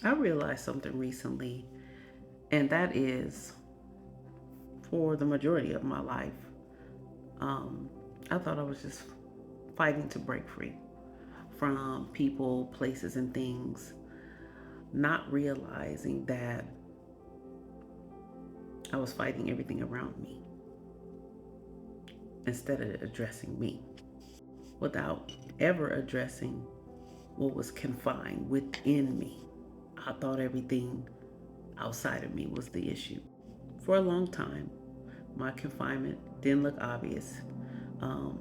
I realized something recently, and that is for the majority of my life, um, I thought I was just fighting to break free from people, places, and things, not realizing that I was fighting everything around me instead of addressing me without ever addressing what was confined within me. I thought everything outside of me was the issue. For a long time, my confinement didn't look obvious. Um,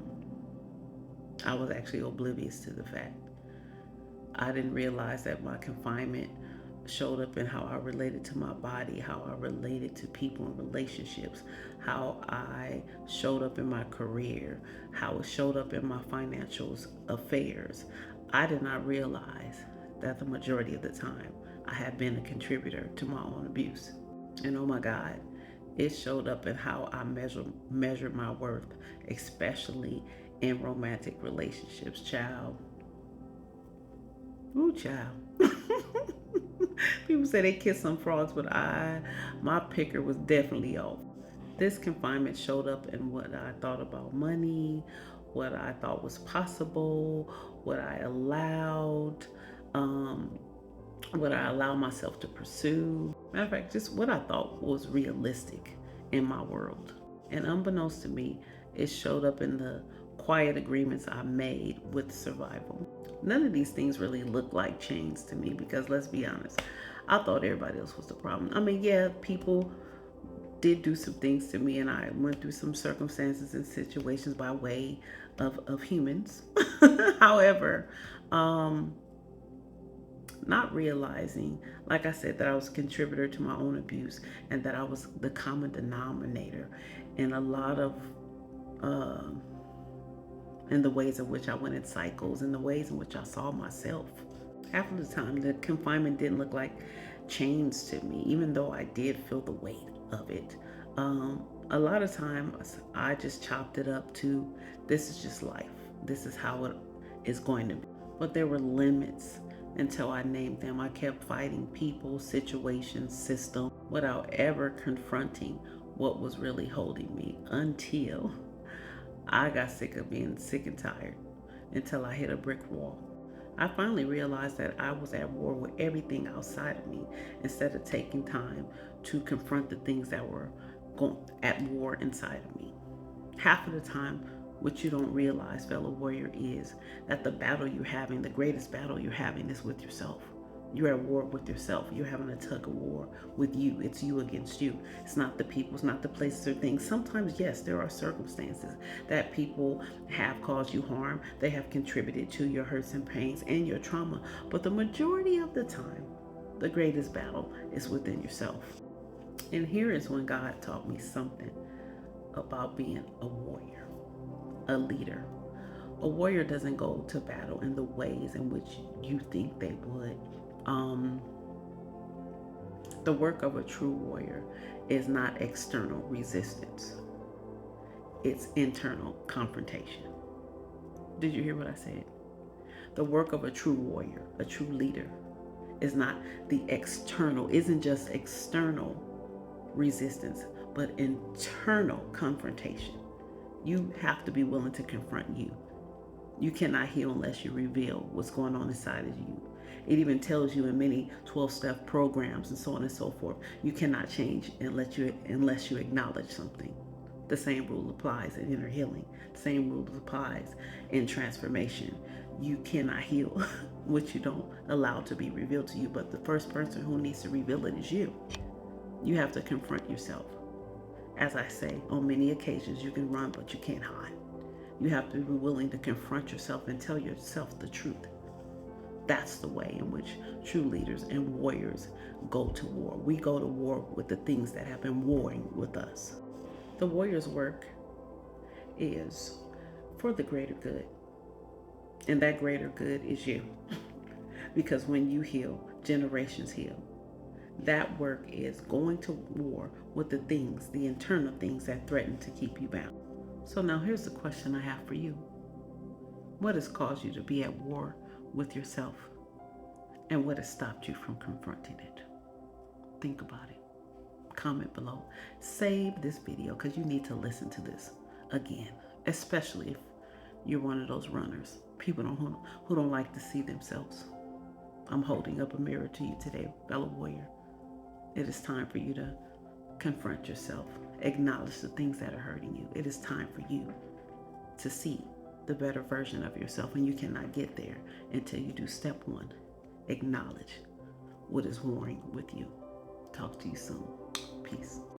I was actually oblivious to the fact. I didn't realize that my confinement showed up in how I related to my body, how I related to people and relationships, how I showed up in my career, how it showed up in my financial affairs. I did not realize that the majority of the time I had been a contributor to my own abuse. And oh my God, it showed up in how I measured my worth, especially in romantic relationships. Child, ooh, child. People say they kiss some frogs, but my picker was definitely off. This confinement showed up in what I thought about money, what I thought was possible, what I allowed, um, what I allowed myself to pursue. Matter of fact, just what I thought was realistic in my world. And unbeknownst to me, it showed up in the quiet agreements I made with survival. None of these things really look like chains to me because let's be honest, I thought everybody else was the problem. I mean, yeah, people did do some things to me and I went through some circumstances and situations by way of humans. However, um, not realizing, like I said, that I was a contributor to my own abuse and that I was the common denominator in a lot of uh, in the ways in which I went in cycles, in the ways in which I saw myself. Half of the time, the confinement didn't look like chains to me, even though I did feel the weight of it. A lot of times, I just chopped it up to this is just life. This is how it is going to be. But there were limits until I named them. I kept fighting people, situations, system without ever confronting what was really holding me until I got sick of being sick and tired until I hit a brick wall. I finally realized that I was at war with everything outside of me instead of taking time to confront the things that were going at war inside of me. Half of the time, what you don't realize, fellow warrior, is that the battle you're having, the greatest battle you're having, is with yourself. You're at war with yourself. You're having a tug of war with you. It's you against you. It's not the people, it's not the places or things. Sometimes, yes, there are circumstances that people have caused you harm. They have contributed to your hurts and pains and your trauma. But the majority of the time, the greatest battle is within yourself. And here is when God taught me something about being a warrior, a leader. A warrior doesn't go to battle in the ways in which you think they would. Um, the work of a true warrior is not external resistance, it's internal confrontation. Did you hear what I said? The work of a true warrior, a true leader, is not the external, isn't just external resistance, but internal confrontation. You have to be willing to confront you. You cannot heal unless you reveal what's going on inside of you. It even tells you in many 12-step programs and so on and so forth, you cannot change unless you acknowledge something. The same rule applies in inner healing. The same rule applies in transformation. You cannot heal what you don't allow to be revealed to you, but the first person who needs to reveal it is you. You have to confront yourself. As I say, on many occasions, you can run, but you can't hide. You have to be willing to confront yourself and tell yourself the truth. That's the way in which true leaders and warriors go to war. We go to war with the things that have been warring with us. The warrior's work is for the greater good, and that greater good is you. Because when you heal, generations heal. That work is going to war with the things, the internal things that threaten to keep you bound. So now here's the question I have for you. What has caused you to be at war with yourself? and what has stopped you from confronting it. Think about it. Comment below. Save this video because you need to listen to this again, especially if you're one of those runners, people who don't like to see themselves. I'm holding up a mirror to you today, fellow warrior. It is time for you to confront yourself, acknowledge the things that are hurting you. It is time for you to see the better version of yourself, and you cannot get there until you do step one. Acknowledge what is warring with you. Talk to you soon. Peace.